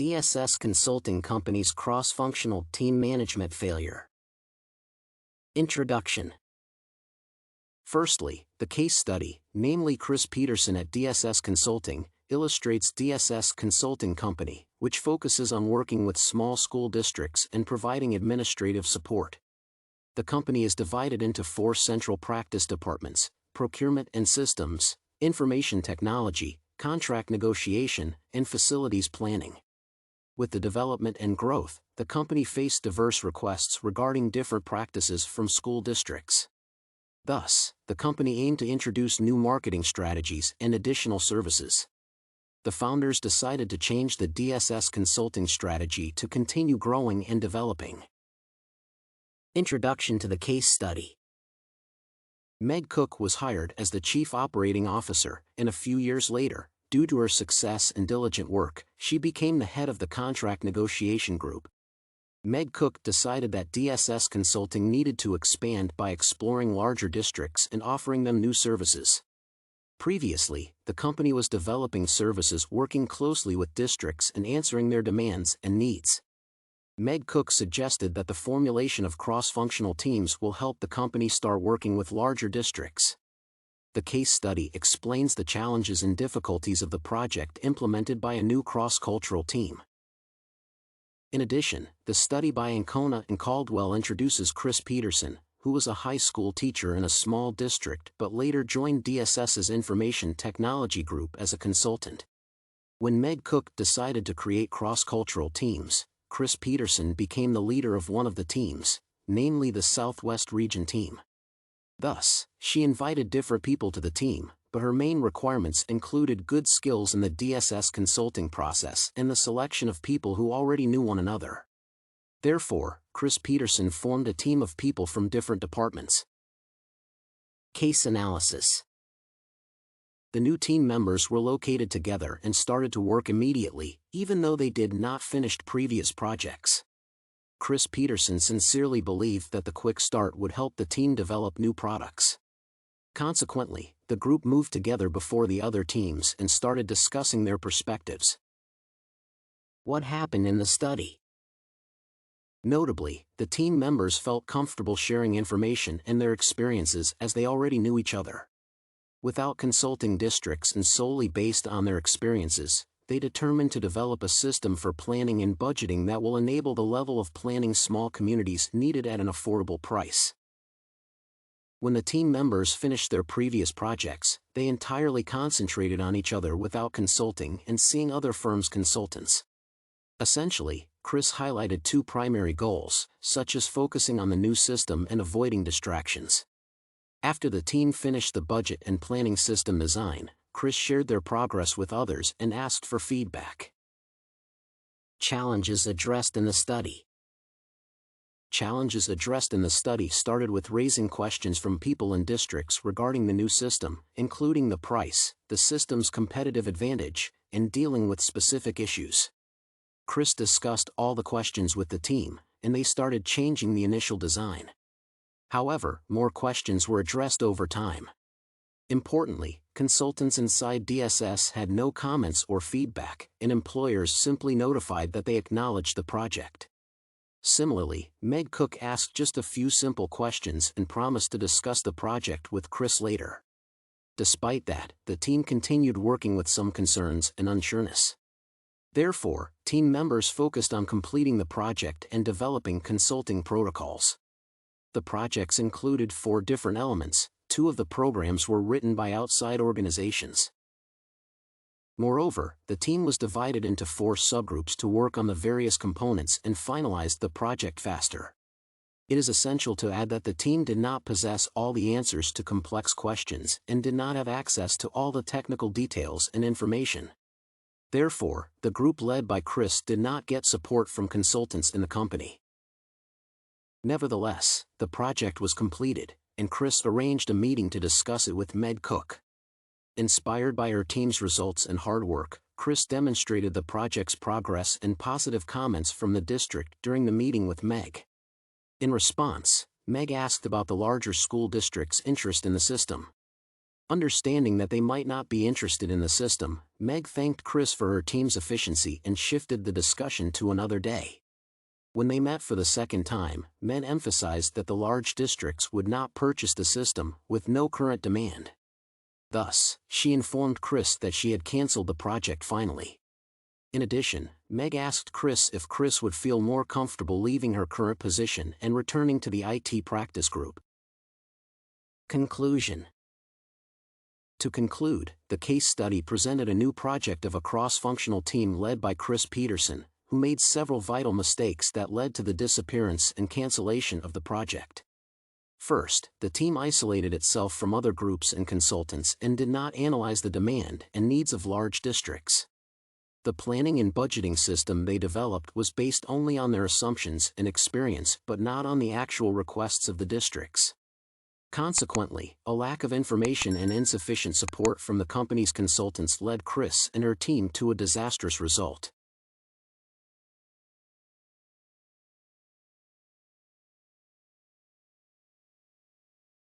DSS Consulting Company's cross-functional team management failure. Introduction. Firstly, the case study, namely Chris Peterson at DSS Consulting, illustrates DSS Consulting Company, which focuses on working with small school districts and providing administrative support. The company is divided into 4 central practice departments: procurement and systems, information technology, contract negotiation, and facilities planning. With the development and growth, the company faced diverse requests regarding different practices from school districts. Thus, the company aimed to introduce new marketing strategies and additional services. The founders decided to change the DSS consulting strategy to continue growing and developing. Introduction to the case study. Meg Cook was hired as the Chief Operating Officer, and a few years later, due to her success and diligent work, she became the head of the contract negotiation group. Meg Cook decided that DSS Consulting needed to expand by exploring larger districts and offering them new services. Previously, the company was developing services working closely with districts and answering their demands and needs. Meg Cook suggested that the formulation of cross-functional teams will help the company start working with larger districts. The case study explains the challenges and difficulties of the project implemented by a new cross-cultural team. In addition, the study by Ancona and Caldwell introduces Chris Peterson, who was a high school teacher in a small district but later joined DSS's information technology group as a consultant. When Meg Cook decided to create cross-cultural teams, Chris Peterson became the leader of one of the teams, namely the Southwest Region team. Thus, she invited different people to the team, but her main requirements included good skills in the DSS consulting process and the selection of people who already knew one another. Therefore, Chris Peterson formed a team of people from different departments. Case analysis. The new team members were located together and started to work immediately, even though they did not finish previous projects. Chris Peterson sincerely believed that the quick start would help the team develop new products. Consequently, the group moved together before the other teams and started discussing their perspectives. What happened in the study? Notably, the team members felt comfortable sharing information and their experiences as they already knew each other. Without consulting districts and solely based on their experiences, they determined to develop a system for planning and budgeting that will enable the level of planning small communities needed at an affordable price. When the team members finished their previous projects, they entirely concentrated on each other without consulting and seeing other firms' consultants. Essentially, Chris highlighted 2 primary goals, such as focusing on the new system and avoiding distractions. After the team finished the budget and planning system design, Chris shared their progress with others and asked for feedback. Challenges addressed in the study. Challenges addressed in the study started with raising questions from people in districts regarding the new system, including the price, the system's competitive advantage, and dealing with specific issues. Chris discussed all the questions with the team, and they started changing the initial design. However, more questions were addressed over time. Importantly, consultants inside DSS had no comments or feedback, and employers simply notified that they acknowledged the project. Similarly, Meg Cook asked just a few simple questions and promised to discuss the project with Chris later. Despite that, the team continued working with some concerns and unsureness. Therefore, team members focused on completing the project and developing consulting protocols. The projects included 4 different elements. 2 of the programs were written by outside organizations. Moreover, the team was divided into 4 subgroups to work on the various components and finalized the project faster. It is essential to add that the team did not possess all the answers to complex questions and did not have access to all the technical details and information. Therefore, the group led by Chris did not get support from consultants in the company. Nevertheless, the project was completed, and Chris arranged a meeting to discuss it with Meg Cook. Inspired by her team's results and hard work, Chris demonstrated the project's progress and positive comments from the district during the meeting with Meg. In response, Meg asked about the larger school district's interest in the system. Understanding that they might not be interested in the system, Meg thanked Chris for her team's efficiency and shifted the discussion to another day. When they met for the second time, Meg emphasized that the large districts would not purchase the system, with no current demand. Thus, she informed Chris that she had canceled the project finally. In addition, Meg asked Chris if Chris would feel more comfortable leaving her current position and returning to the IT practice group. Conclusion. To conclude, the case study presented a new project of a cross-functional team led by Chris Peterson, who made several vital mistakes that led to the disappearance and cancellation of the project. First, the team isolated itself from other groups and consultants and did not analyze the demand and needs of large districts. The planning and budgeting system they developed was based only on their assumptions and experience but not on the actual requests of the districts. Consequently, a lack of information and insufficient support from the company's consultants led Chris and her team to a disastrous result.